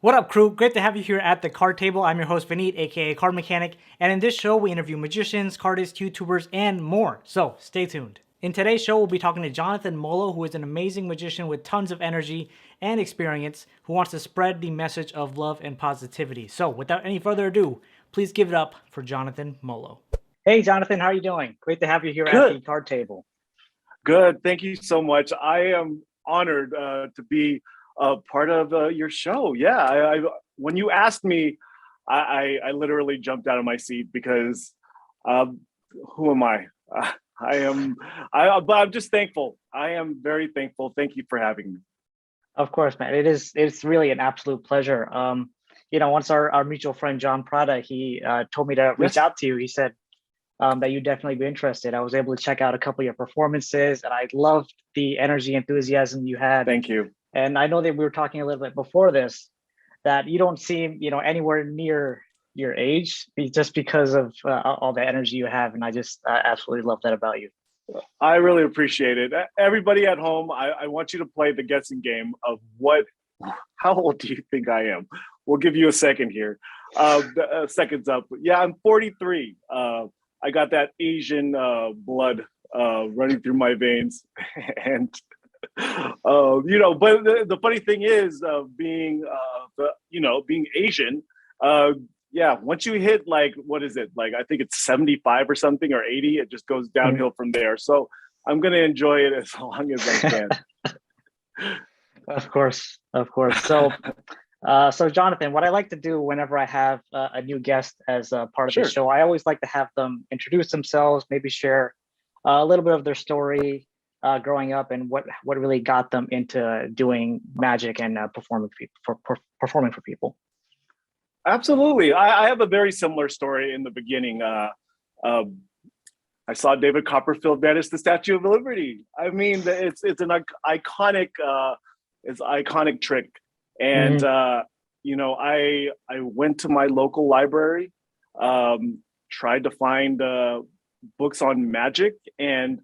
What up, crew? Great to have you here at the card table. I'm your host, Vineet, aka CardMechanic, and in this show, we interview magicians, cardists, YouTubers, and more. So stay tuned. In today's show, we'll be talking to Jonathan Molo, who is an amazing magician with tons of energy and experience, who wants to spread the message of love and positivity. So, without any further ado, please give it up for Jonathan Molo. Hey, Jonathan, how are you doing? Great to have you here at the card table. Good. Thank you so much. I am honored to be a part of your show. Yeah, when you asked me, I literally jumped out of my seat because who am I? But I'm just thankful. I am very thankful. Thank you for having me. Of course, man. It's really an absolute pleasure. Once our mutual friend John Prata, he told me to reach out to you. He said that you'd definitely be interested. I was able to check out a couple of your performances, and I loved the energy, enthusiasm you had. Thank you. And I know that we were talking a little bit before this, that you don't seem, anywhere near your age, just because of all the energy you have. And I just absolutely love that about you. I really appreciate it. Everybody at home, I want you to play the guessing game of how old do you think I am? We'll give you a second here. Seconds up. Yeah, I'm 43. I got that Asian blood running through my veins. And but the funny thing is, being Asian, once you hit what is it? I think it's 75 or something, or 80, it just goes downhill from there. So I'm going to enjoy it as long as I can. Of course. So, so Jonathan, what I like to do whenever I have a new guest as a part of the show, I always like to have them introduce themselves, maybe share a little bit of their story growing up and what really got them into doing magic and performing for people. Absolutely. I have a very similar story in the beginning. I saw David Copperfield vanish the Statue of Liberty. I mean, it's an iconic trick. And I went to my local library, tried to find books on magic, and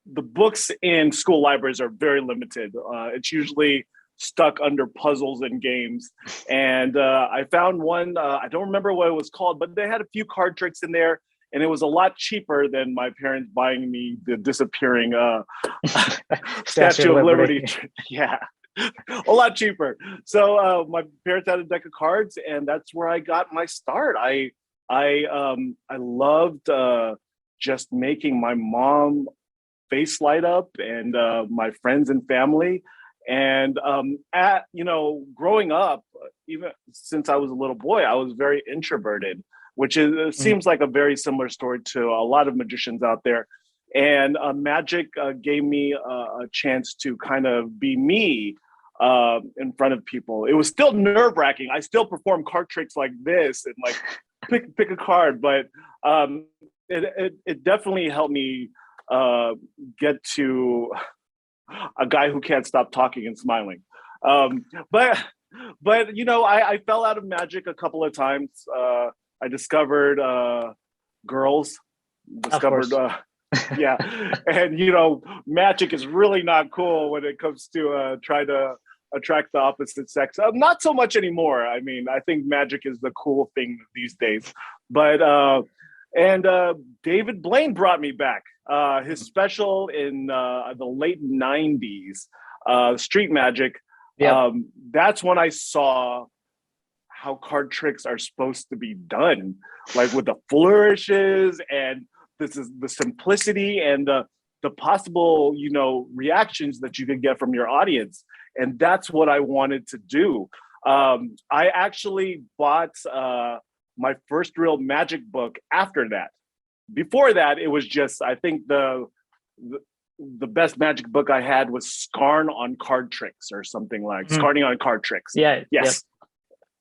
the books in school libraries are very limited. It's usually stuck under puzzles and games. And I found one, I don't remember what it was called, but they had a few card tricks in there, and it was a lot cheaper than my parents buying me the disappearing Statue of Liberty. Yeah, a lot cheaper. So my parents had a deck of cards, and that's where I got my start. I loved just making my mom face light up, and my friends and family. And growing up, even since I was a little boy, I was very introverted, which seems like a very similar story to a lot of magicians out there. And magic gave me a chance to kind of be me in front of people. It was still nerve-wracking. I still perform card tricks like this and pick a card, but it definitely helped me get to a guy who can't stop talking and smiling. But I fell out of magic a couple of times. I discovered girls, and magic is really not cool when it comes to trying to attract the opposite sex. Not so much anymore. I mean, I think magic is the cool thing these days. But David Blaine brought me back. His special in the late 90s, Street Magic. Yep. That's when I saw how card tricks are supposed to be done, with the flourishes, and this is the simplicity and the possible, reactions that you could get from your audience. And that's what I wanted to do. I actually bought my first real magic book after that. Before that, it was just, I think the best magic book I had was Scarn on Card Tricks, or something like Scarning on Card Tricks. Yeah. Yes. Yep.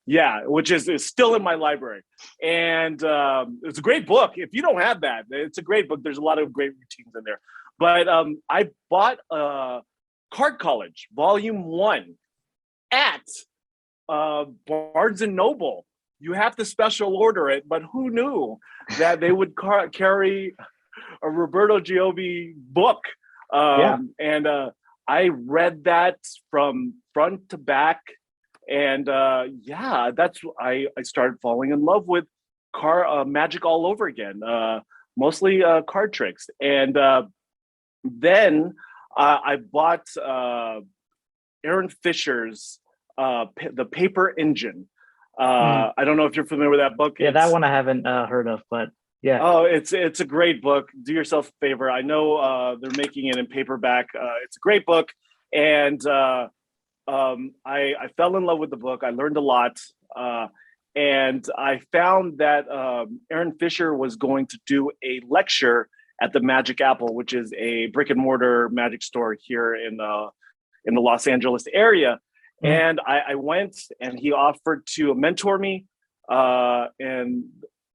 Yeah, which is still in my library. And it's a great book. If you don't have that, it's a great book. There's a lot of great routines in there. But I bought Card College, Volume 1 at Barnes and Noble. You have to special order it, but who knew that they would carry a Roberto Giobbi book? And I read that from front to back, and yeah, I started falling in love with magic all over again. Mostly card tricks, and then I bought Aaron Fisher's The Paper Engine. Mm. I don't know if you're familiar with that book. Yeah, that one I haven't heard of, but yeah. Oh, it's a great book. Do yourself a favor. I know they're making it in paperback. It's a great book, and I fell in love with the book. I learned a lot, and I found that Aaron Fisher was going to do a lecture at the Magic Apple, which is a brick and mortar magic store here in the Los Angeles area. And I went, and he offered to mentor me, and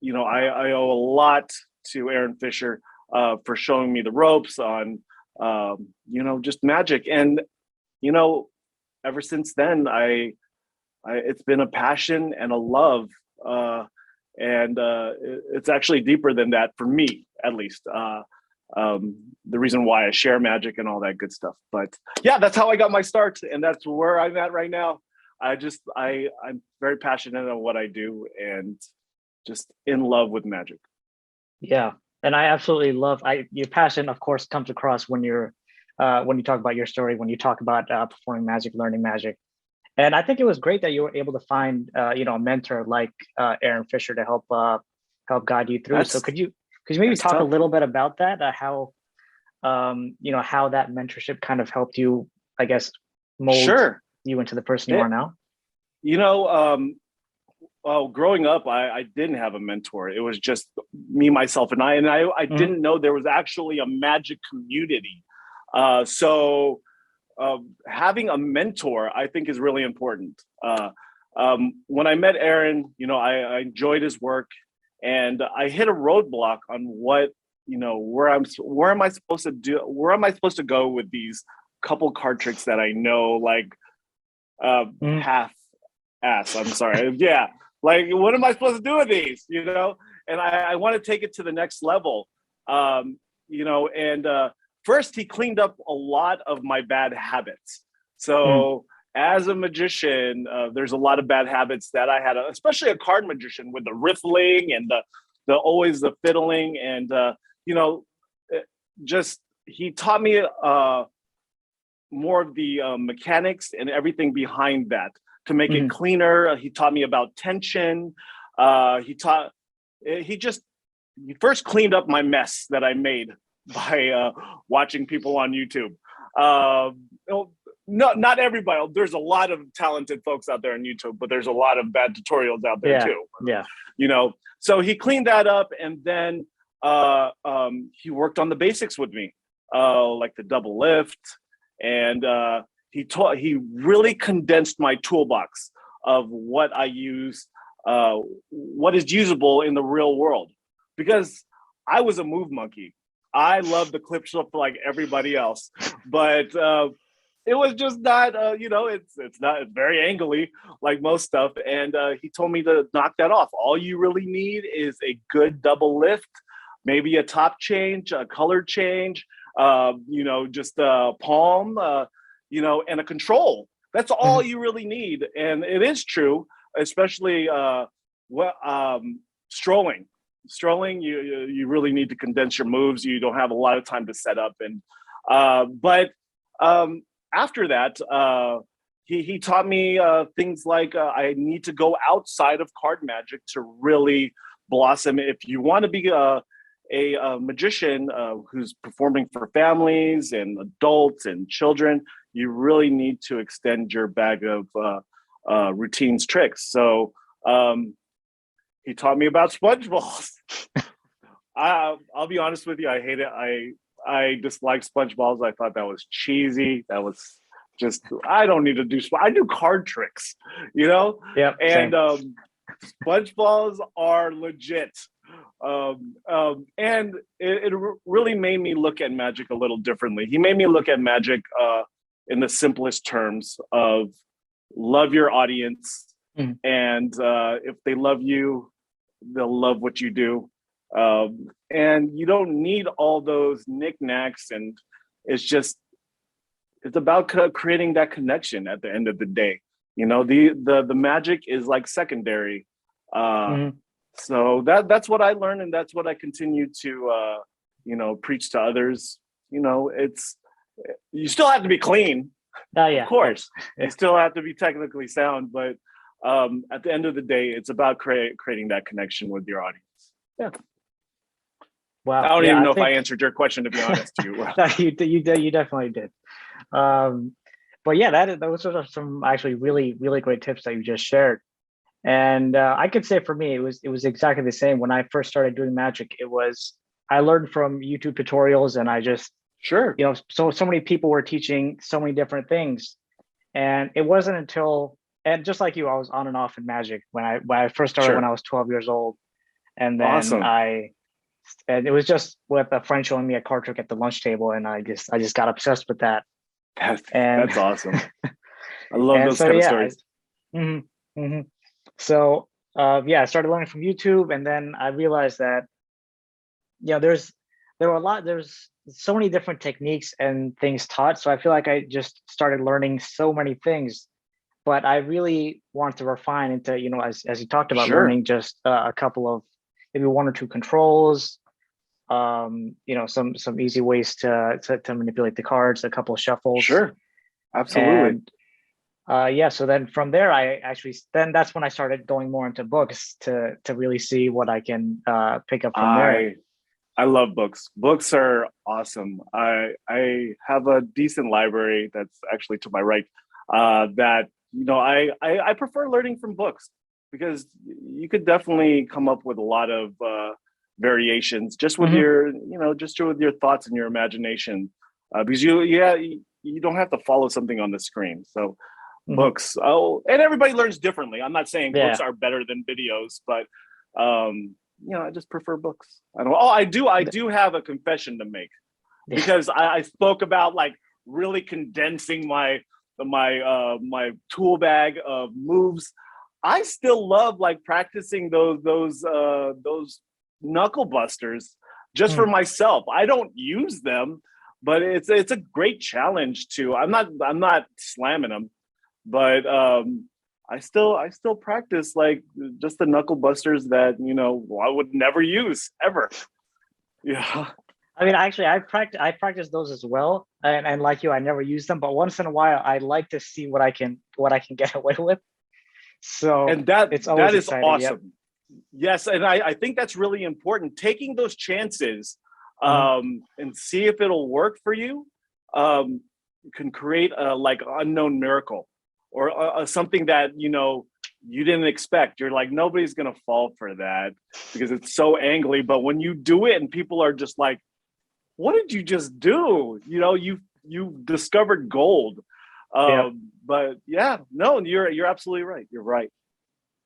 I owe a lot to Aaron Fisher for showing me the ropes on just magic. And ever since then, it's been a passion and a love, and it's actually deeper than that for me, at least. The reason why I share magic and all that good stuff. But yeah, that's how I got my start, and that's where I'm at right now. I'm very passionate on what I do, and just in love with magic. Yeah, and I absolutely love your passion. Of course, comes across when you talk about your story, when you talk about performing magic, learning magic. And I think it was great that you were able to find a mentor like Aaron Fisher to help guide you through. So could you maybe talk a little bit about that? How how that mentorship kind of helped you, I guess, mold you into the person you are now? Well, growing up, I didn't have a mentor. It was just me, myself, and I. And I didn't know there was actually a magic community. So having a mentor, I think, is really important. When I met Aaron, I enjoyed his work, and I hit a roadblock on where am I supposed to do? Where am I supposed to go with these couple card tricks that I know, like half ass? I'm sorry. Yeah. Like, what am I supposed to do with these? And I want to take it to the next level. And first he cleaned up a lot of my bad habits. So as a magician, there's a lot of bad habits that I had, especially a card magician, with the riffling and the always the fiddling, and just he taught me more of the mechanics and everything behind that to make it cleaner. He taught me about tension. He first cleaned up my mess that I made by watching people on YouTube. Not everybody. There's a lot of talented folks out there on YouTube, but there's a lot of bad tutorials out there too. Yeah. So he cleaned that up, and then he worked on the basics with me, like the double lift, and he really condensed my toolbox of what I use, what is usable in the real world, because I was a move monkey. I love the clip show like everybody else, but it was just not, it's very angly like most stuff. And he told me to knock that off. All you really need is a good double lift, maybe a top change, a color change, just a palm, and a control. That's all you really need. And it is true, especially strolling. Strolling, you really need to condense your moves. You don't have a lot of time to set up. And but after that, he taught me things like I need to go outside of card magic to really blossom. If you want to be a magician who's performing for families and adults and children, you really need to extend your bag of routines, tricks. So he taught me about sponge balls. I'll be honest with you, I hate it. I dislike sponge balls. I thought that was cheesy. That was just, I don't need to do, I do card tricks, Yeah. And sponge balls are legit. And it really made me look at magic a little differently. He made me look at magic in the simplest terms of love your audience. And if they love you, they'll love what you do. And you don't need all those knickknacks. And it's just, it's about creating that connection at the end of the day. You know, the magic is like secondary. Mhm. So that's what I learned, and that's what I continue to you know, preach to others. You know, it's you still have to be clean, Oh of yeah, course. yeah. You still have to be technically sound, but at the end of the day, it's about creating that connection with your audience. Yeah. Wow. I don't Yeah, even I know if I think answered your question, to be honest to you. no, you definitely did. Um, but yeah, those are some actually really great tips that you just shared. And I could say for me, it was exactly the same. When I first started doing magic, I learned from YouTube tutorials, and I just, Sure. so many people were teaching so many different things, and it wasn't until, and just like you, I was on and off in magic when I first started when Sure. I was 12 years old, and then Awesome. and it was just with a friend showing me a card trick at the lunch table, and I just got obsessed with that, and That's awesome. I love and those so kind of yeah, stories. mhm, mhm. So yeah, I started learning from YouTube, and then I realized that there's so many different techniques and things taught. So I feel like I just started learning so many things, but I really wanted to refine into, as you talked about, Sure. learning just a couple of maybe one or two controls, some easy ways to manipulate the cards, a couple of shuffles, Sure. Absolutely. and yeah. So then from there, then that's when I started going more into books to really see what I can pick up from there. I love books. Books are awesome. I have a decent library that's actually to my right. That you know, I prefer learning from books because you could definitely come up with a lot of variations just with Hmm. just with your thoughts and your imagination. Because you don't have to follow something on the screen. So Hmm. books. Oh, and everybody learns differently. I'm not saying books Yeah. are better than videos, but I just prefer books. I don't. Oh, I do. I do have a confession to make Yeah. because I spoke about like really condensing my tool bag of moves. I still love like practicing those knuckle busters just for Mm. myself. I don't use them, but it's a great challenge to. I'm not slamming them, but I still practice like just the knuckle busters that I would never use ever. Yeah. I mean, actually, I practice those as well, and like you, I never use them, but once in a while, I like to see what I can get away with. So And that it's that always is exciting. Yep. awesome. Yes, and I think that's really important. Taking those chances Hmm. and see if it'll work for you um, can create a like unknown miracle or something that you didn't expect. You're like nobody's gonna fall for that because it's so angry. But when you do it and people are just like, "What did you just do?" You discovered gold. Yep. But yeah, no, you're absolutely right. You're right.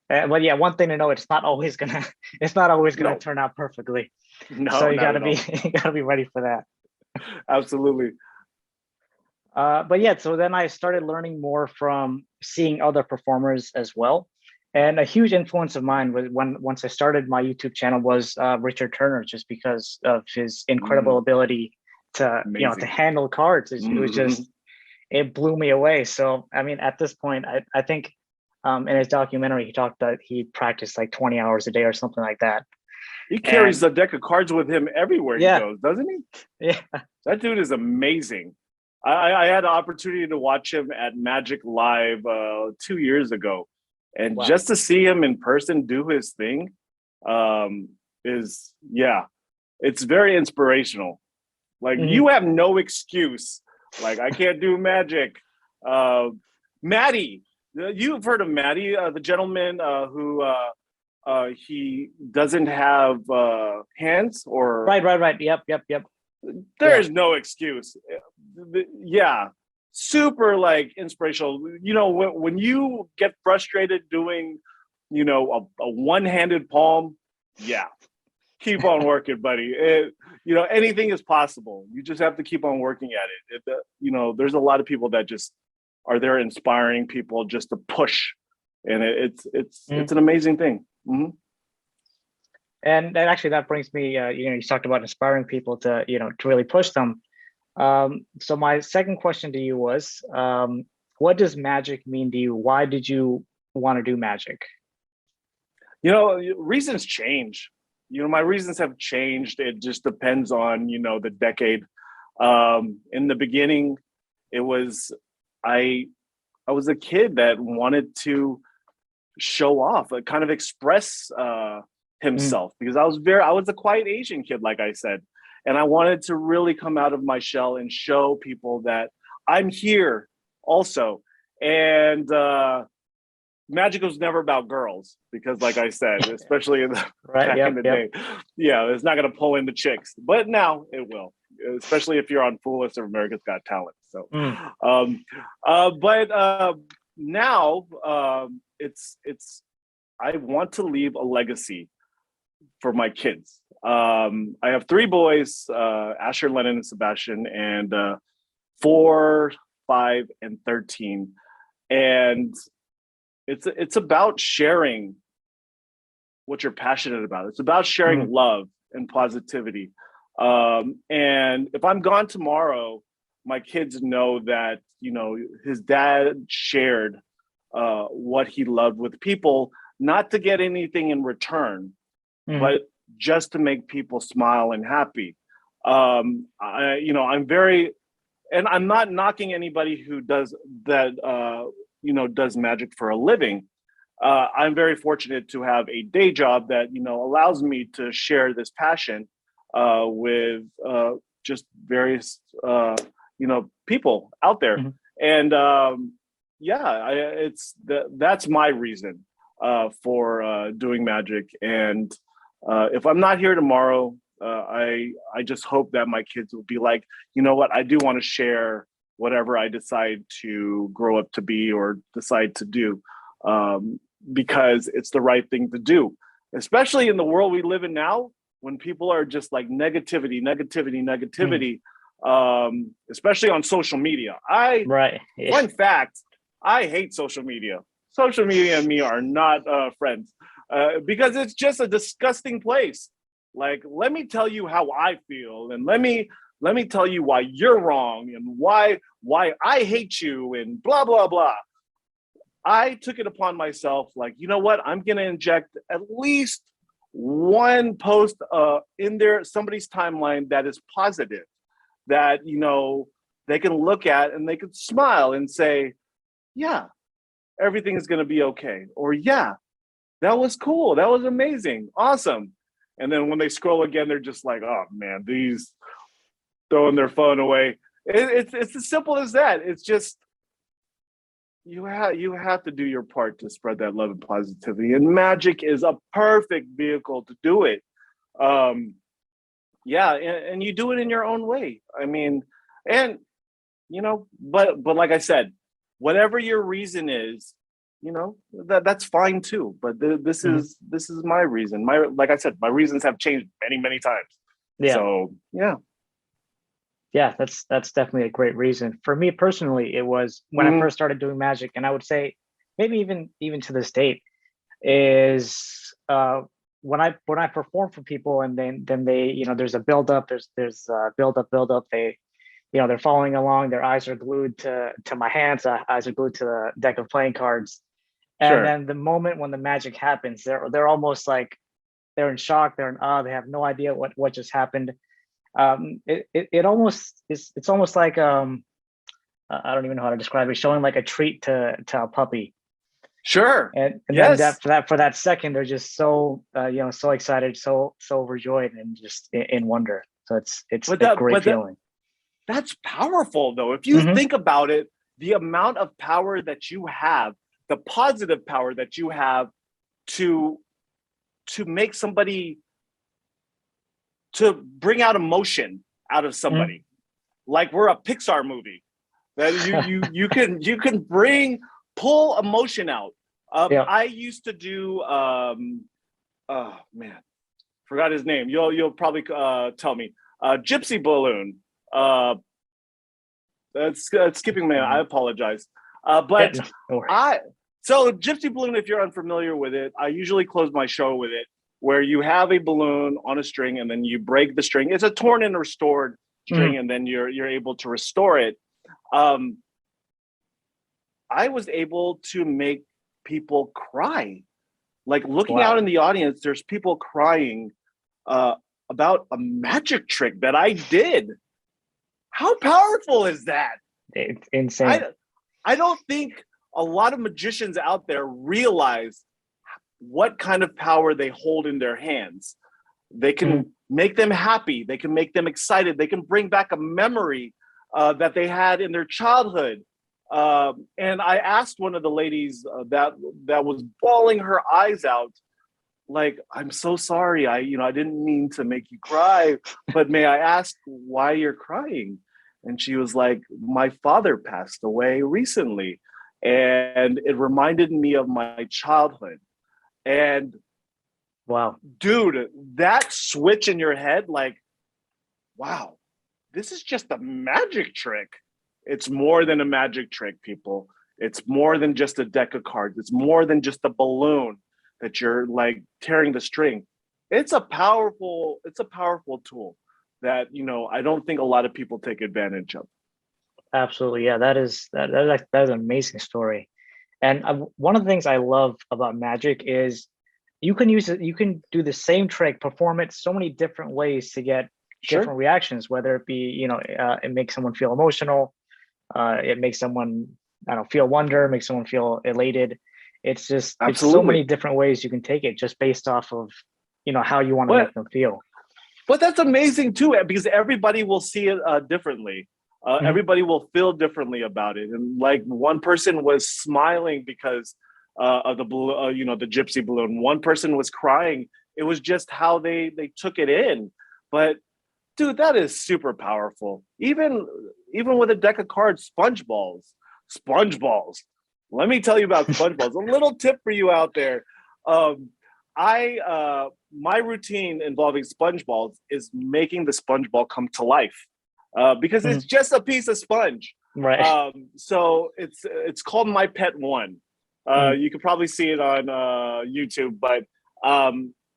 But yeah, one thing to know, it's not always gonna No, turn out perfectly. So no, you not gotta at be all. you gotta be ready for that. Absolutely. But yeah, so then I started learning more from seeing other performers as well. And a huge influence of mine was once I started my YouTube channel was Richard Turner, just because of his incredible Mm, ability to amazing. handle cards. It was Mhm. just, it blew me away. So I mean, at this point, I think in his documentary he talked that he practiced like 20 hours a day or something like that. He carries And a deck of cards with him everywhere he yeah, goes, doesn't he? yeah, That dude is amazing. I had the opportunity to watch him at Magic Live 2 years ago, and wow. just to see him in person do his thing um, is yeah, it's very inspirational. Like Hmm. you have no excuse. Like I can't do magic. Uh, Maddie, you've heard of Maddie, the gentleman who he doesn't have hands, or Right. Yep. there Yeah. is no excuse. Yeah, super like inspirational. When you get frustrated doing, a one-handed palm, yeah, keep on working, buddy. Anything is possible. You just have to keep on working at it. There's a lot of people that just are there inspiring people just to push, and it's Mhm. an amazing thing. And actually, that brings me, you talked about inspiring people to really push them. So my second question to you was, what does magic mean to you? Why did you want to do magic? Reasons change. My reasons have changed. It just depends on, the decade. In the beginning, it was I was a kid that wanted to show off, like kind of express Mm, himself, because I was a quiet Asian kid, like I said, and I wanted to really come out of my shell and show people that I'm here also. And magic was never about girls, because like I said, especially in the right. back in Yep. the Yep. day, yeah, it's not going to pull in the chicks, but now it will, especially if you're on Full List of America's Got Talent. So Mm, but now it's I want to leave a legacy for my kids. I have three boys, Asher, Lennon, and Sebastian, and 4, 5, and 13. And it's about sharing what you're passionate about. It's about sharing mm, love and positivity. And if I'm gone tomorrow, my kids know that, his dad shared what he loved with people, not to get anything in return, mm, but just to make people smile and happy. I'm very, and I'm not knocking anybody who does that, does magic for a living. I'm very fortunate to have a day job that allows me to share this passion with just various people out there. mm, And that's my reason for doing magic. And if I'm not here tomorrow, I just hope that my kids will be like, you know what, I do want to share whatever I decide to grow up to be or decide to do. Because it's the right thing to do, especially in the world we live in now, when people are just like negativity, negativity, mm. negativity, especially on social media. Right. Yeah. Fun fact, I hate social media. Social media and me are not friends, because it's just a disgusting place. Like, let me tell you how I feel, and let me tell you why you're wrong, and why I hate you, and blah blah blah. I took it upon myself, like, you know what? I'm going to inject at least one post in there, somebody's timeline that is positive, that, they can look at and they can smile and say, yeah, everything is going to be okay. Or, yeah, that was cool. That was amazing. Awesome. And then when they scroll again, they're just like, oh, man, these throwing their phone away. It's as simple as that. It's just, you have to do your part to spread that love and positivity, and magic is a perfect vehicle to do it. um yeah, and you do it in your own way. I mean, and but like I said, whatever your reason is, that's fine too, but this Mhm. is this is my reason. My Like I said, my reasons have changed many many times. Yeah. So yeah. Yeah. That's definitely a great reason. For me personally, it was when I Hmm. first started doing magic, and I would say maybe even to this date is when I perform for people, and then they, there's a build up, there's build up. They, they're following along. Their eyes are glued to my hands. Eyes are glued to the deck of playing cards. And Sure. then the moment when the magic happens, they're almost like they're in shock. They're in awe. They have no idea what just happened. It almost is. It's almost like I don't even know how to describe it. Showing like a treat to a puppy, Sure. and then Yes. that for that second, they're just so so excited, so overjoyed, and just in wonder. So it's but a that great but that feeling. That's powerful, though. If you Hmm. think about it, the amount of power that you have, the positive power that you have to make somebody, to bring out emotion out of Hmm. somebody, like we're a Pixar movie, that you can pull emotion out. Yeah. I used to do. Oh man, forgot his name. You'll probably tell me. Gypsy balloon. Uh, skipping man. I Mm. apologize. Yeah. But No worries. I so Gypsy balloon. If you're unfamiliar with it, I usually close my show with it, where you have a balloon on a string and then you break the string. It's a torn and restored string, and then you're able to restore it. I was able to make people cry. Like looking out in the audience, there's people crying about a magic trick that I did. How powerful is that? It's insane. I don't think a lot of magicians out there realize what kind of power they hold in their hands. They can make them happy. They can make them excited. They can bring back a memory that they had in their childhood. And I asked one of the ladies that was bawling her eyes out, like, I'm so sorry. I didn't mean to make you cry, but may I ask why you're crying? And she was like, my father passed away recently, and it reminded me of my childhood. And wow, dude, that switch in your head, like, wow, this is just a magic trick. It's more than a magic trick, people. It's more than just a deck of cards. It's more than just a balloon that you're like tearing the string. It's a powerful tool that, I don't think a lot of people take advantage of. absolutely, yeah. That is an amazing story. And one of the things I love about magic is you can use it. You can do the same trick, perform it so many different ways to get different reactions. Whether it be, it makes someone feel emotional, it makes someone, feel wonder, makes someone feel elated. It's just it's so many different ways you can take it, just based off of, how you want to make them feel. But that's amazing too, because everybody will see it differently. Everybody will feel differently about it. And like one person was smiling because of the balloon, the gypsy balloon. One person was crying. It was just how they took it in. But dude, that is super powerful. Even with a deck of cards, sponge balls. Let me tell you about sponge balls. A little tip for you out there. My routine involving sponge balls is making the sponge ball come to life. Because it's just a piece of sponge. Right. So it's called My Pet One. You can probably see it on YouTube, but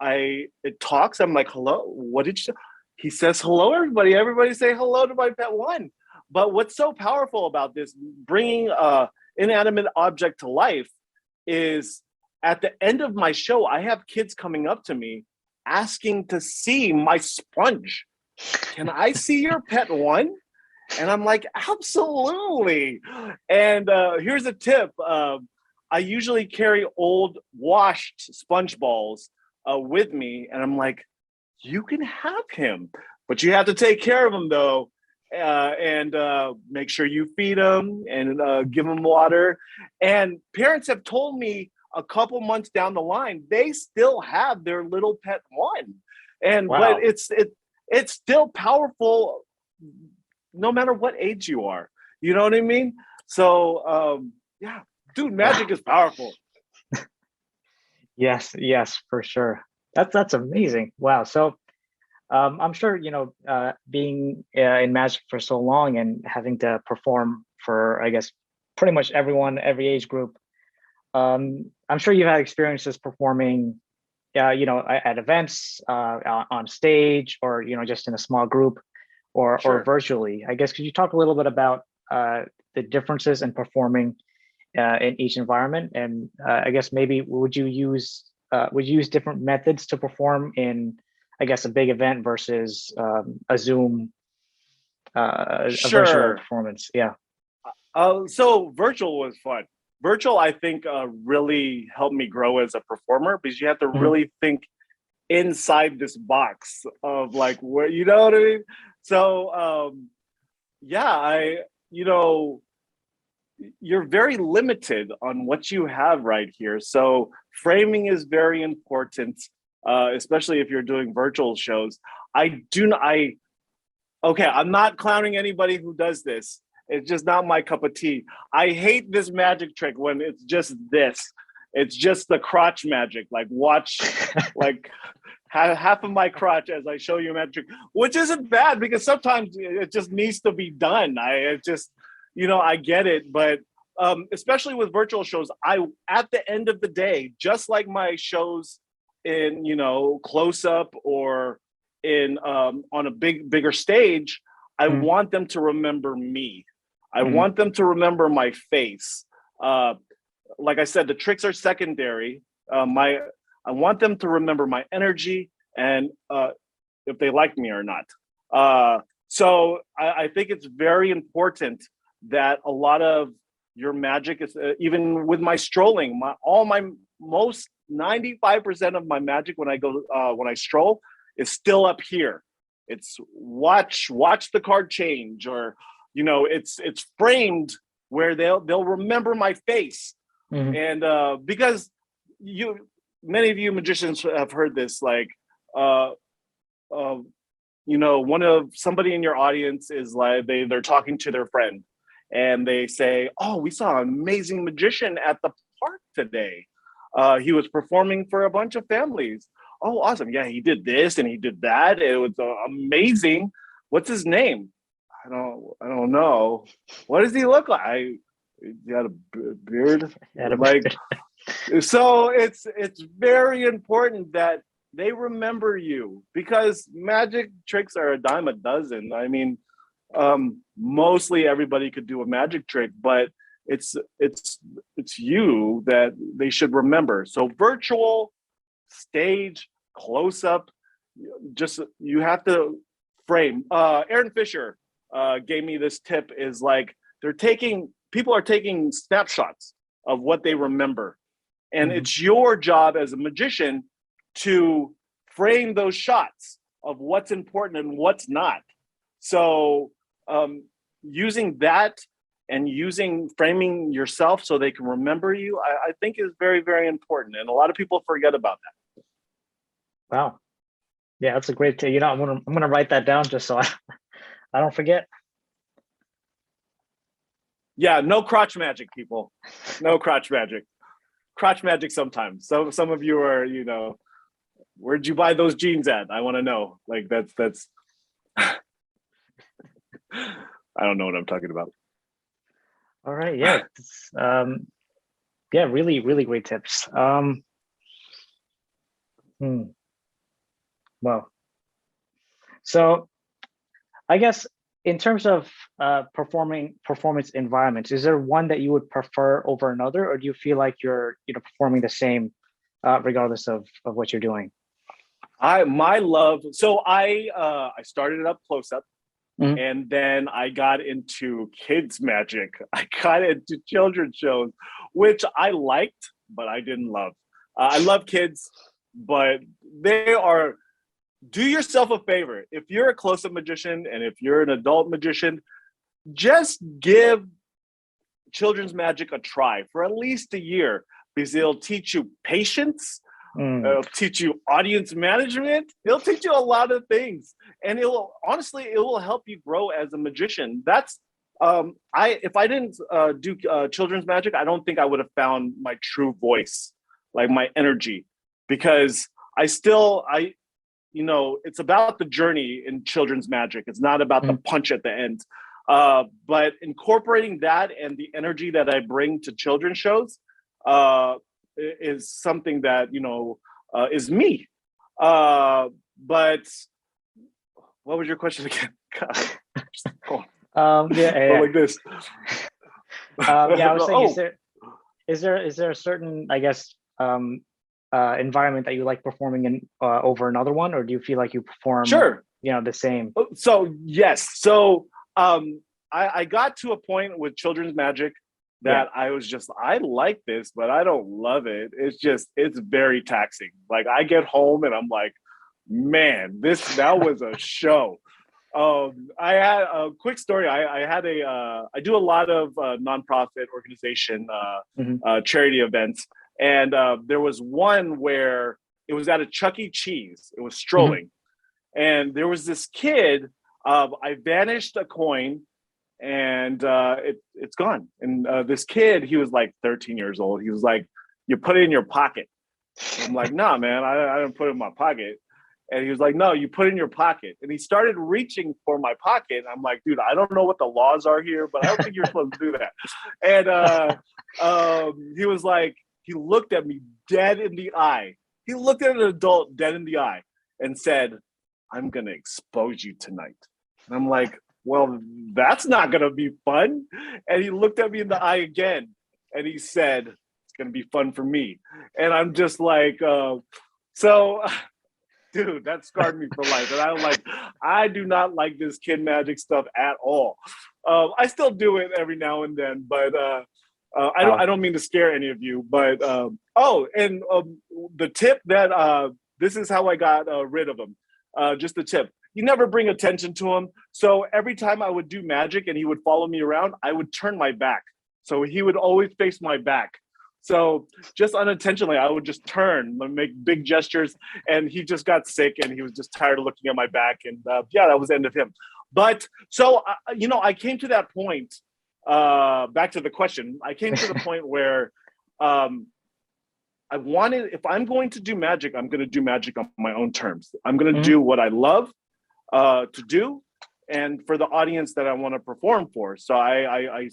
it talks. I'm like, hello, what did you? He says, hello, everybody. Everybody say hello to My Pet One. But what's so powerful about this, bringing inanimate object to life, is at the end of my show, I have kids coming up to me asking to see my sponge. Can I see your Pet One? And I'm like, absolutely. And here's a tip. I usually carry old washed sponge balls with me. And I'm like, you can have him, but you have to take care of him though. And make sure you feed him and give him water. And parents have told me a couple months down the line, they still have their little Pet One. And but it's still powerful no matter what age you are. You know what I mean? So yeah, dude, magic is powerful. Yes, for sure. That's amazing. Wow. So I'm sure, being in magic for so long and having to perform for, I guess, pretty much everyone, every age group. I'm sure you've had experiences performing at events, on stage, or just in a small group, or virtually. I guess, could you talk a little bit about the differences in performing in each environment? And I guess maybe would you use different methods to perform in, I guess, a big event versus a Zoom, a virtual performance? Yeah. So virtual was fun. Virtual, I think, really helped me grow as a performer, because you have to really think inside this box of like, where, you know what I mean? So you're very limited on what you have right here. So framing is very important, especially if you're doing virtual shows. I'm not clowning anybody who does this. It's just not my cup of tea. I hate this magic trick when it's just this. It's just the crotch magic. Like, watch, like half of my crotch as I show you magic, which isn't bad, because sometimes it just needs to be done. I get it. But especially with virtual shows, at the end of the day, just like my shows in, close up or in on a bigger stage, I want them to remember me. I want them to remember my face. Like I said, the tricks are secondary. I want them to remember my energy and if they like me or not. So I think it's very important that a lot of your magic is, even with my strolling, most 95% of my magic when I stroll is still up here. It's watch the card change, or it's framed where they'll remember my face. And because many of you magicians have heard this, like somebody in your audience is like they're talking to their friend and they say, "Oh, we saw an amazing magician at the park today. He was performing for a bunch of families. Oh, awesome. Yeah, he did this and he did that. It was amazing. What's his name? I don't know. What does he look like? He had a beard." So it's very important that they remember you, because magic tricks are a dime a dozen. I mean, mostly everybody could do a magic trick, but it's you that they should remember. So virtual, stage, close up, just you have to frame. Aaron Fisher gave me this tip, is like people are taking snapshots of what they remember. And it's your job as a magician to frame those shots of what's important and what's not. So using that and framing yourself so they can remember you, I think is very, very important. And a lot of people forget about that. Wow. Yeah, that's a great tip. I'm gonna write that down just so I don't forget. Yeah, no crotch magic, people. No crotch magic. Crotch magic sometimes. So some of you are, where'd you buy those jeans at? I want to know. Like that's I don't know what I'm talking about. All right. Yeah. Yeah, really, really great tips. Well, so I guess in terms of performance environments, is there one that you would prefer over another, or do you feel like you're performing the same regardless of what you're doing? I started it up close up, and then I got into kids magic. I got into children's shows, which I liked, but I didn't love. I love kids, but do yourself a favor. If you're a close-up magician and if you're an adult magician, just give children's magic a try for at least a year, because it'll teach you patience. It'll teach you audience management. It'll teach you a lot of things, and it will help you grow as a magician. That's if I didn't do children's magic, I don't think I would have found my true voice, like my energy, because it's about the journey in children's magic. It's not about the punch at the end. But incorporating that and the energy that I bring to children's shows is something that is me. But what was your question again? Like this. I was saying, is there a certain, I guess, environment that you like performing in over another one, or do you feel like you perform the same? So yes. So I got to a point with children's magic that I was just, I like this, but I don't love it. It's very taxing. Like I get home and I'm like, man, that was a show. I had a quick story. I do a lot of nonprofit organization, charity events. And there was one where it was at a Chuck E. Cheese. It was strolling. And there was this kid, I vanished a coin and it's gone. And this kid, he was like 13 years old. He was like, "You put it in your pocket." I'm like, "Nah, man, I didn't put it in my pocket." And he was like, "No, you put it in your pocket." And he started reaching for my pocket. And I'm like, "Dude, I don't know what the laws are here, but I don't think you're supposed to do that." And he was like, he looked at me dead in the eye. He looked at an adult dead in the eye and said, "I'm going to expose you tonight." And I'm like, well, that's not going to be fun. And he looked at me in the eye again and he said, it's going to be fun for me. And I'm just like, so dude, that scarred me for life. And I'm like, I do not like this kid magic stuff at all. I still do it every now and then, but I don't mean to scare any of you. But the tip that this is how I got rid of him. Just the tip. You never bring attention to him. So every time I would do magic and he would follow me around, I would turn my back. So he would always face my back. So just unintentionally, I would just turn and make big gestures. And he just got sick and he was just tired of looking at my back. And that was the end of him. But so, I came to that point, back to the question, I came to the point where if I'm going to do magic, I'm going to do magic on my own terms. I'm going to do what I love to do and for the audience that I want to perform for. So I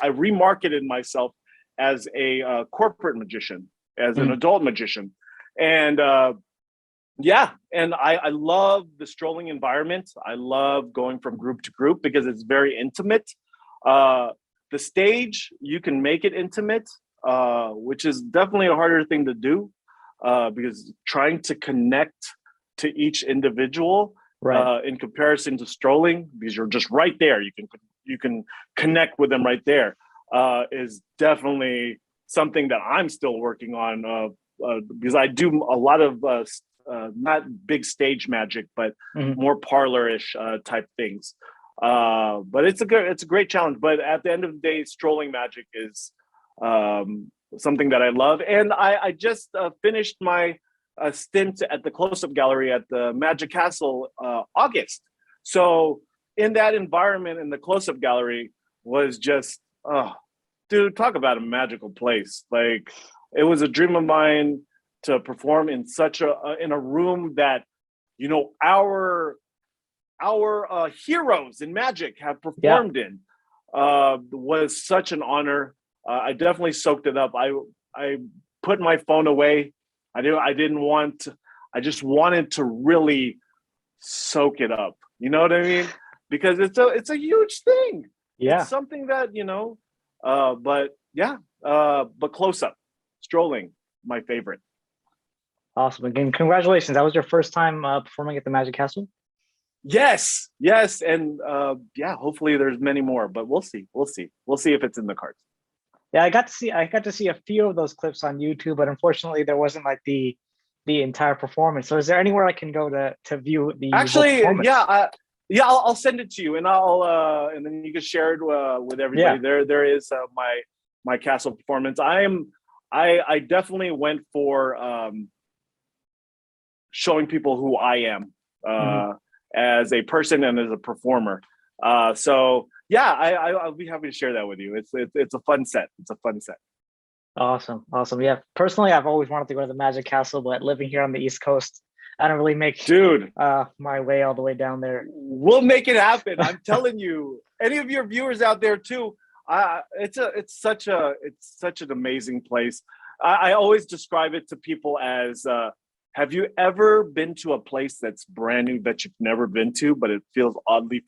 remarketed myself as a corporate magician, as an adult magician. And and I love the strolling environment. I love going from group to group because it's very intimate. The stage, you can make it intimate, which is definitely a harder thing to do because trying to connect to each individual in comparison to strolling, because you're just right there. You can connect with them right there. Is definitely something that I'm still working on because I do a lot of not big stage magic, but more parlor-ish type things. But it's a great challenge. But at the end of the day, strolling magic is something that I love. And I just finished my stint at the Close-Up Gallery at the Magic Castle August. So in that environment in the Close-Up Gallery was just, dude, talk about a magical place. Like, it was a dream of mine to perform in in a room that, our heroes in magic have performed in. Was such an honor. I definitely soaked it up. I put my phone away. I just wanted to really soak it up. You know what I mean? Because it's a huge thing. Yeah. It's something that, but close up, strolling, my favorite. Awesome. Again, congratulations. That was your first time performing at the Magic Castle? Yes. And hopefully there's many more, but we'll see. We'll see if it's in the cards. Yeah, I got to see a few of those clips on YouTube, but unfortunately there wasn't like the entire performance. So is there anywhere I can go to view the performance? I'll send it to you, and and then you can share it with everybody. Yeah. There is my castle performance. I definitely went for showing people who I am as a person and as a performer. So yeah, I'll be happy to share that with you. It's a fun set. It's a fun set. Awesome. Yeah. Personally, I've always wanted to go to the Magic Castle, but living here on the East Coast, I don't really make my way all the way down there. We'll make it happen. I'm telling you. Any of your viewers out there too, it's such an amazing place. I always describe it to people as have you ever been to a place that's brand new that you've never been to, but it feels oddly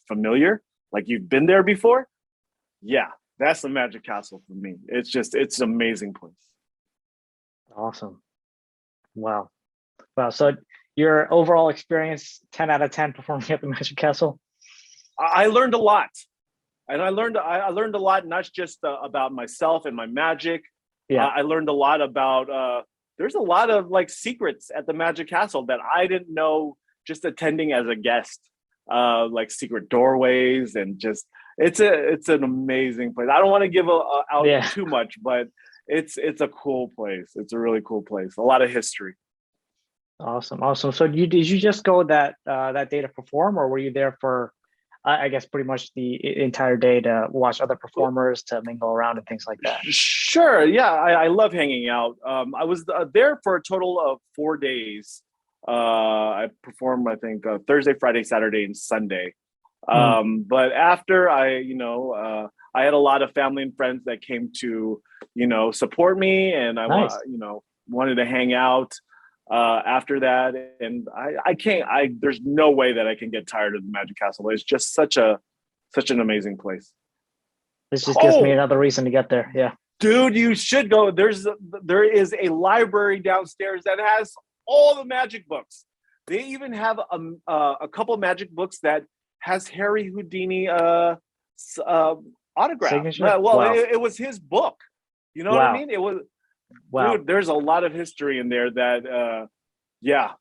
familiar, like you've been there before? Yeah, that's the Magic Castle for me. It's an amazing place. Awesome. Wow. So your overall experience, 10 out of 10 performing at the Magic Castle? I learned a lot. And I learned a lot, not just about myself and my magic. Yeah. I learned a lot about there's a lot of like secrets at the Magic Castle that I didn't know just attending as a guest, like secret doorways and just it's an amazing place. I don't want to give out too much, but it's a cool place. It's a really cool place. A lot of history. Awesome. So did you just go that day to perform, or were you there for I guess pretty much the entire day to watch other performers, to mingle around and things like that? Sure. Yeah, I love hanging out. I was there for a total of 4 days. I performed, I think, Thursday, Friday, Saturday, and Sunday. But after I had a lot of family and friends that came to, support me, and I wanted to hang out. after that. And I can't, there's no way that I can get tired of the Magic Castle. It's just such an amazing place. This just gives me another reason to get there. Yeah. Dude, you should go. There is a library downstairs that has all the magic books. They even have a couple of magic books that has Harry Houdini autograph. Signature? Well, Wow. it was his book. You know what I mean? It was. Wow. Dude, there's a lot of history in there that, yeah,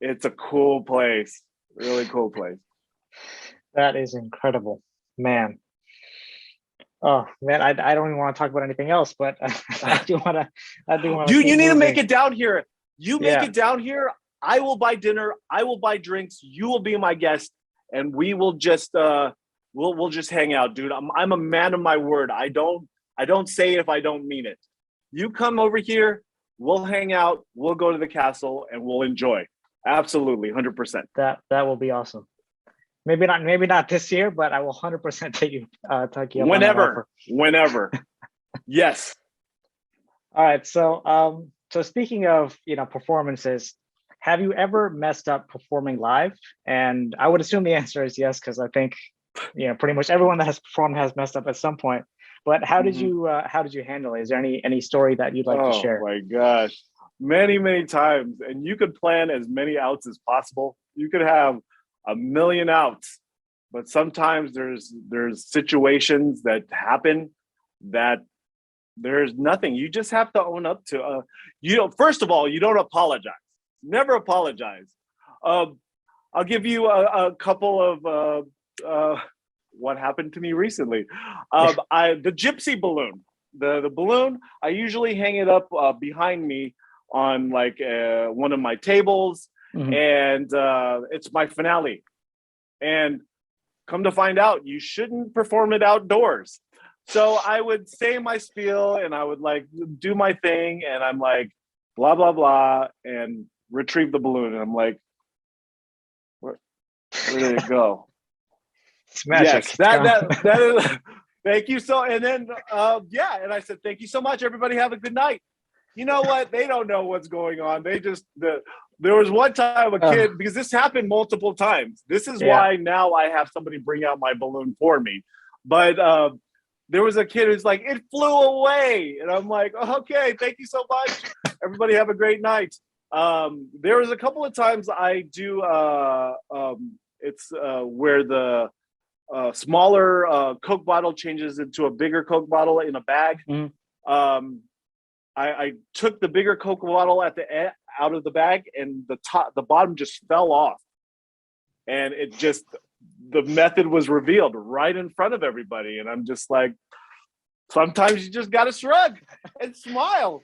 it's a cool place. Really cool place. That is incredible, man. Oh man, I don't even want to talk about anything else, but I do want to. Dude, you need to make it down here. You make Yeah. it down here. I will buy dinner. I will buy drinks. You will be my guest, and we will just we'll just hang out, dude. I'm a man of my word. I don't say it if I don't mean it. You come over here. We'll hang out. We'll go to the castle, and we'll enjoy. Absolutely, 100%. That will be awesome. Maybe not this year, but I will 100% take you up on that offer. Whenever. Yes. All right. So so speaking of performances, have you ever messed up performing live? And I would assume the answer is yes, because I think pretty much everyone that has performed has messed up at some point. But how did you handle it? Is there any story that you'd like to share? Oh my gosh, many times, and you could plan as many outs as possible. You could have a million outs, but sometimes there's situations that happen that there's nothing. You just have to own up to. First of all, you don't apologize. Never apologize. I'll give you a couple of what happened to me recently. The gypsy balloon. The balloon. I usually hang it up behind me on like one of my tables. Mm-hmm. And it's my finale. And come to find out, you shouldn't perform it outdoors. So I would say my spiel and I would like do my thing, and I'm like, blah, blah, blah, and retrieve the balloon. And I'm like, where did it go? It's magic. Yes, that is, thank you. So, and then, and I said, thank you so much. Everybody have a good night. You know what? They don't know what's going on. There was one time a kid, because this happened multiple times. This is why now I have somebody bring out my balloon for me. But there was a kid who's like, it flew away. And I'm like, okay, thank you so much. Everybody have a great night. There was a couple of times I do, it's where the smaller Coke bottle changes into a bigger Coke bottle in a bag. Mm-hmm. I took the bigger Coke bottle out of the bag, and the bottom just fell off, and the method was revealed right in front of everybody. And I'm just like, sometimes you just gotta shrug and smile.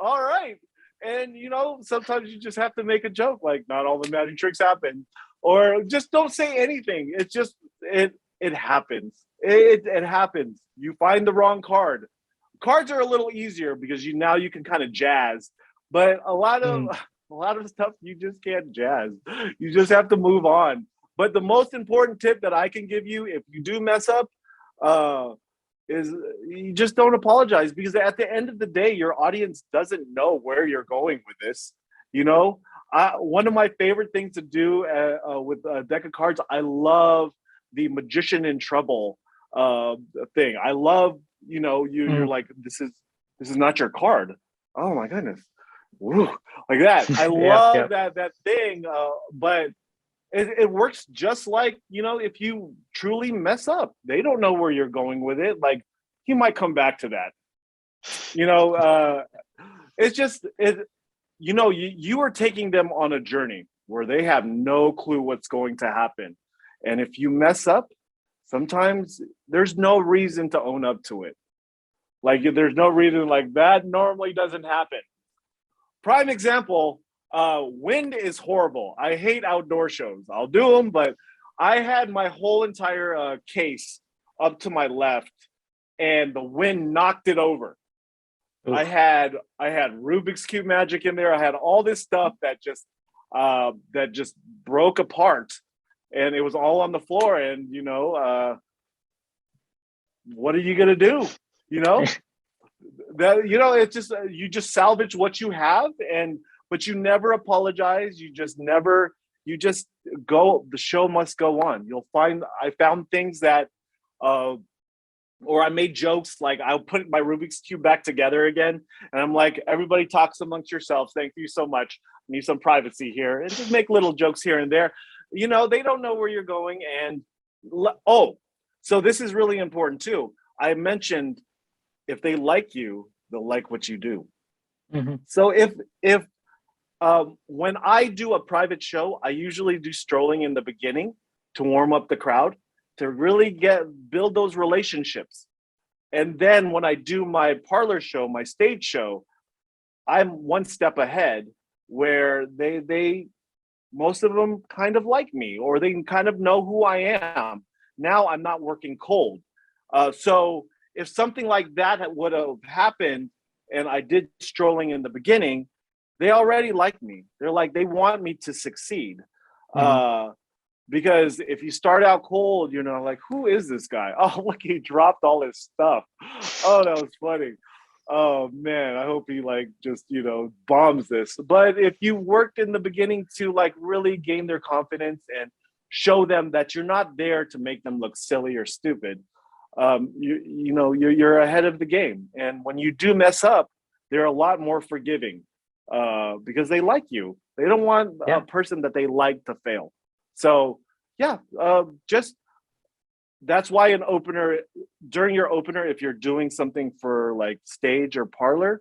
All right, and sometimes you just have to make a joke, like not all the magic tricks happen, or just don't say anything. It's just it happens. It happens. You find the wrong card. Cards are a little easier because you can kind of jazz, but a lot of stuff you just can't jazz. You just have to move on. But the most important tip that I can give you if you do mess up is you just don't apologize, because at the end of the day, your audience doesn't know where you're going with this. One of my favorite things to do with a deck of cards, I love the Magician in Trouble thing. I love, you're like, this is not your card. Oh my goodness. Woo. Like that. I love that thing. But it works just like, if you truly mess up, they don't know where you're going with it. Like, you might come back to that. It's just, you are taking them on a journey where they have no clue what's going to happen. And if you mess up, sometimes there's no reason to own up to it. Like, there's no reason, like, that normally doesn't happen. Prime example, wind is horrible. I hate outdoor shows. I'll do them, but I had my whole entire case up to my left, and the wind knocked it over. Oof. I had Rubik's Cube magic in there. I had all this stuff that just broke apart. And it was all on the floor, and what are you gonna do? It's just you just salvage what you have, but you never apologize. You just never, you just go, the show must go on. You'll find, I found things that, or I made jokes like I'll put my Rubik's Cube back together again. And I'm like, everybody talks amongst yourselves. Thank you so much. I need some privacy here, and just make little jokes here and there. You know, they don't know where you're going. And oh, so this is really important too. I mentioned if they like you, they'll like what you do. Mm-hmm. So if when I do a private show, I usually do strolling in the beginning to warm up the crowd, to really build those relationships. And then when I do my parlor show, my stage show, I'm one step ahead, where they most of them kind of like me, or they kind of know who I am. Now I'm not working cold. So if something like that would have happened and I did strolling in the beginning, they already like me. They're like, they want me to succeed. Mm-hmm. Because if you start out cold, you know, like, who is this guy? Oh, look, he dropped all his stuff. Oh, that was funny. Oh man, I hope he like just, you know, bombs this. But if you worked in the beginning to like really gain their confidence and show them that you're not there to make them look silly or stupid, you know, you're ahead of the game. And when you do mess up, they're a lot more forgiving, because they like you. They don't want a person that they like to fail. So yeah, just that's why an opener, during your opener, if you're doing something for like stage or parlor,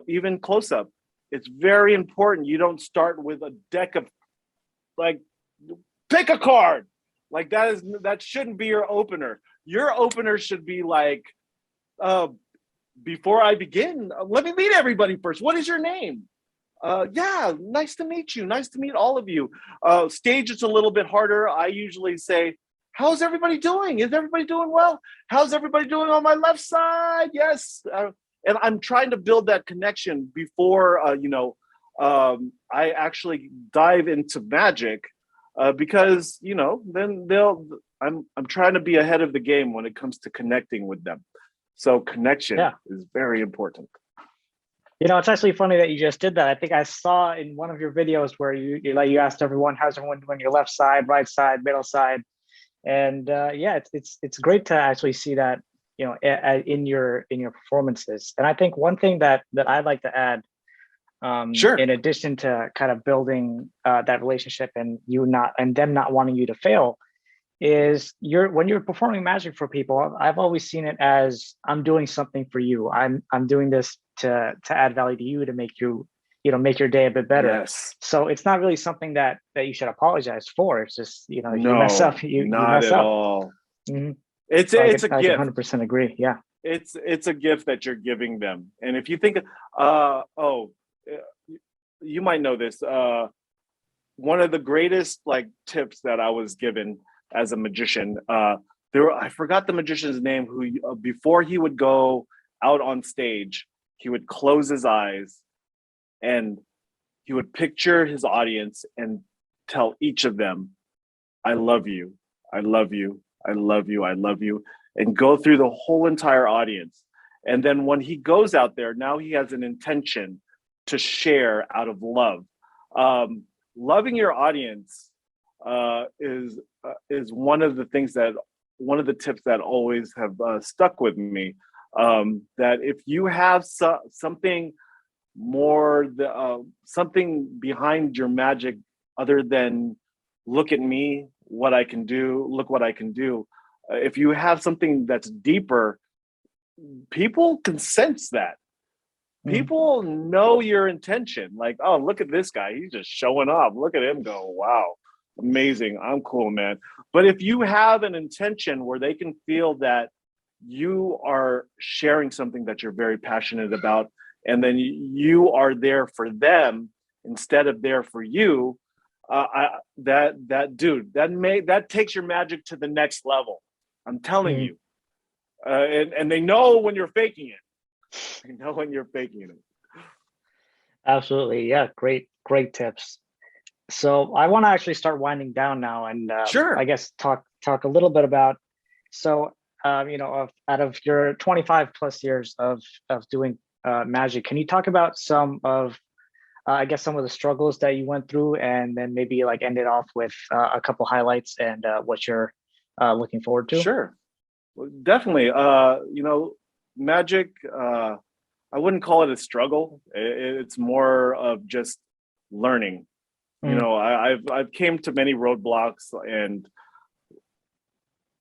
even close up, it's very important you don't start with a deck of like, pick a card. Like that shouldn't be your opener. Your opener should be like, before I begin, let me meet everybody first. What is your name? Yeah, nice to meet you. Nice to meet all of you. Stage, it's a little bit harder. I usually say, how's everybody doing? Is everybody doing well? How's everybody doing on my left side? Yes. And I'm trying to build that connection before, I actually dive into magic, because, you know, then I'm trying to be ahead of the game when it comes to connecting with them. So connection is very important. You know, it's actually funny that you just did that. I think I saw in one of your videos where you asked everyone, how's everyone doing, your left side, right side, middle side. And it's great to actually see that, you know, in your performances. And I think one thing that I'd like to add, in addition to kind of building that relationship and them not wanting you to fail, is when you're performing magic for people, I've always seen it as, I'm doing something for you. I'm doing this to add value to you, to make make your day a bit better. Yes. So it's not really something that you should apologize for. It's just, you know, if you No, mess up, you not mess at up. all. Mm-hmm. It's So a I gift. 100% agree. Yeah. It's a gift that you're giving them. And if you think, you might know this. One of the greatest like tips that I was given as a magician, I forgot the magician's name, who before he would go out on stage, he would close his eyes and he would picture his audience and tell each of them, I love you, I love you, I love you, I love you, and go through the whole entire audience. And then when he goes out there, now he has an intention to share out of love. Loving your audience is one of the tips that always have stuck with me. That if you have something more, something behind your magic other than look at me, what I can do, look what I can do. If you have something that's deeper, people can sense that. People know your intention. Like, oh, look at this guy. He's just showing off. Look at him go, wow, amazing. I'm cool, man. But if you have an intention where they can feel that you are sharing something that you're very passionate about, and then you are there for them instead of there for you, that takes your magic to the next level. I'm telling you. And they know when you're faking it. They know when you're faking it. Absolutely. Yeah. Great tips. So I want to actually start winding down now, and sure. I guess talk a little bit about, so out of your 25 plus years of doing magic, can you talk about some of I guess some of the struggles that you went through, and then maybe like end it off with a couple highlights and what you're looking forward to. Sure. Well, definitely. Magic, I wouldn't call it a struggle. It's more of just learning. Mm. I've came to many roadblocks and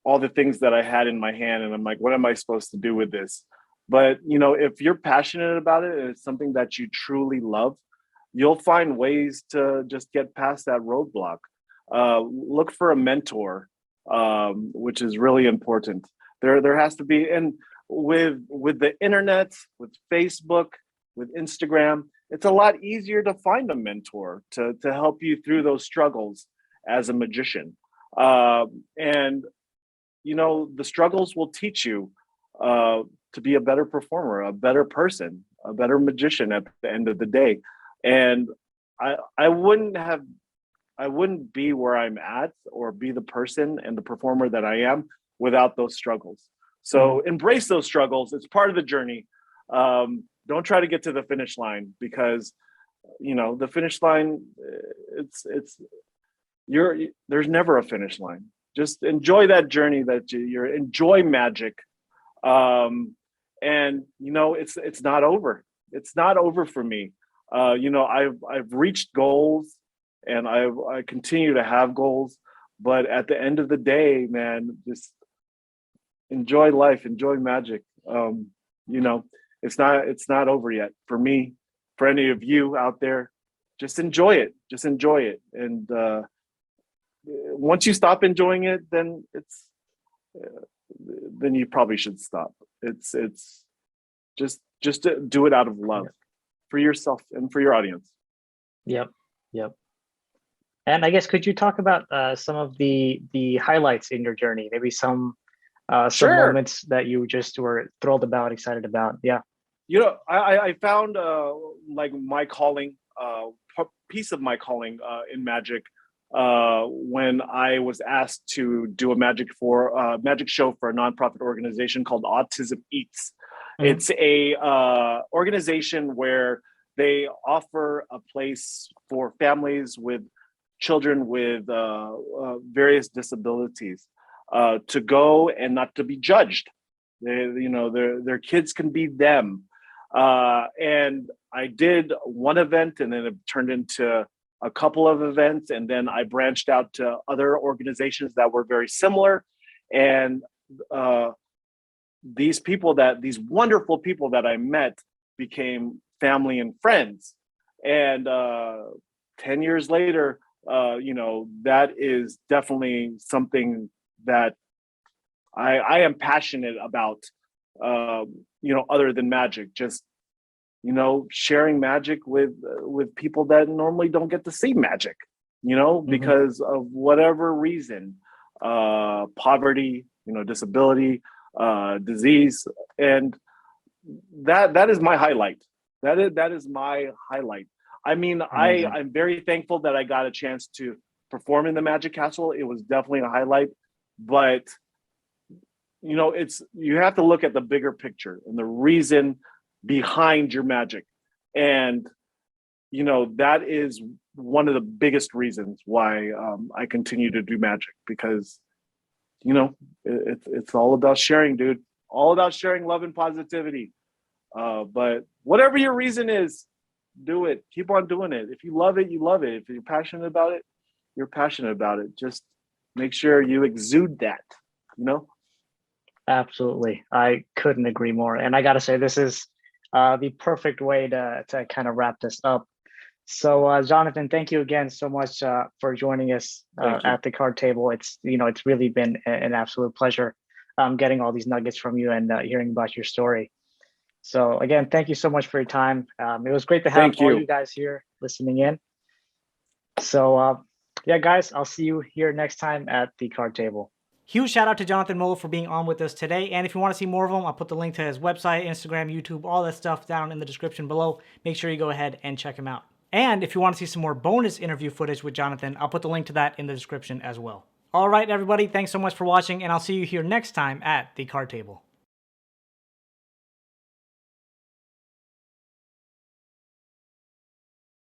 all the things that I had in my hand, and I'm like, what am I supposed to do with this? But if you're passionate about it and it's something that you truly love, you'll find ways to just get past that roadblock. Look for a mentor, which is really important. There has to be, and with the internet, with Facebook, with Instagram, it's a lot easier to find a mentor to help you through those struggles as a magician. And the struggles will teach you to be a better performer, a better person, a better magician at the end of the day. And I wouldn't be where I'm at or be the person and the performer that I am without those struggles. So embrace those struggles. It's part of the journey. Don't try to get to the finish line, because the finish line, there's never a finish line. Just enjoy that journey that you're enjoy magic. And it's not over. It's not over for me. I've reached goals, and I continue to have goals, but at the end of the day, man, just enjoy life, enjoy magic. It's not over yet for me. For any of you out there, just enjoy it. Just enjoy it. And once you stop enjoying it, then then you probably should stop. It's just to do it out of love for yourself and for your audience. Yep. And I guess, could you talk about some of the highlights in your journey? Maybe some moments that you just were thrilled about, excited about. Yeah. I found like my calling, piece of my calling in magic when I was asked to do a magic show for a nonprofit organization called Autism Eats. Mm-hmm. It's a organization where they offer a place for families with children with various disabilities to go and not to be judged. Their kids can be them. And I did one event, and then it turned into a couple of events, and then I branched out to other organizations that were very similar. And these wonderful people that I met became family and friends. And 10 years later, that is definitely something that I am passionate about, other than magic, just, sharing magic with people that normally don't get to see magic, because of whatever reason, poverty, disability, disease. And that is my highlight. That is my highlight. I mean, I'm very thankful that I got a chance to perform in the Magic Castle. It was definitely a highlight, but you have to look at the bigger picture and the reason behind your magic. And, that is one of the biggest reasons why I continue to do magic, because, it's all about sharing, dude. All about sharing love and positivity. But whatever your reason is, do it. Keep on doing it. If you love it, you love it. If you're passionate about it, you're passionate about it. Just make sure you exude that, Absolutely. I couldn't agree more. And I got to say, this is the perfect way to kind of wrap this up. So, Jonathan, thank you again so much for joining us at the card table. It's really been an absolute pleasure getting all these nuggets from you and hearing about your story. So again, thank you so much for your time. It was great to have all you guys here listening in. So yeah, guys, I'll see you here next time at the card table. Huge shout out to Jonathan Molo for being on with us today. And if you want to see more of him, I'll put the link to his website, Instagram, YouTube, all that stuff down in the description below. Make sure you go ahead and check him out. And if you want to see some more bonus interview footage with Jonathan, I'll put the link to that in the description as well. All right, everybody, thanks so much for watching, and I'll see you here next time at the card table.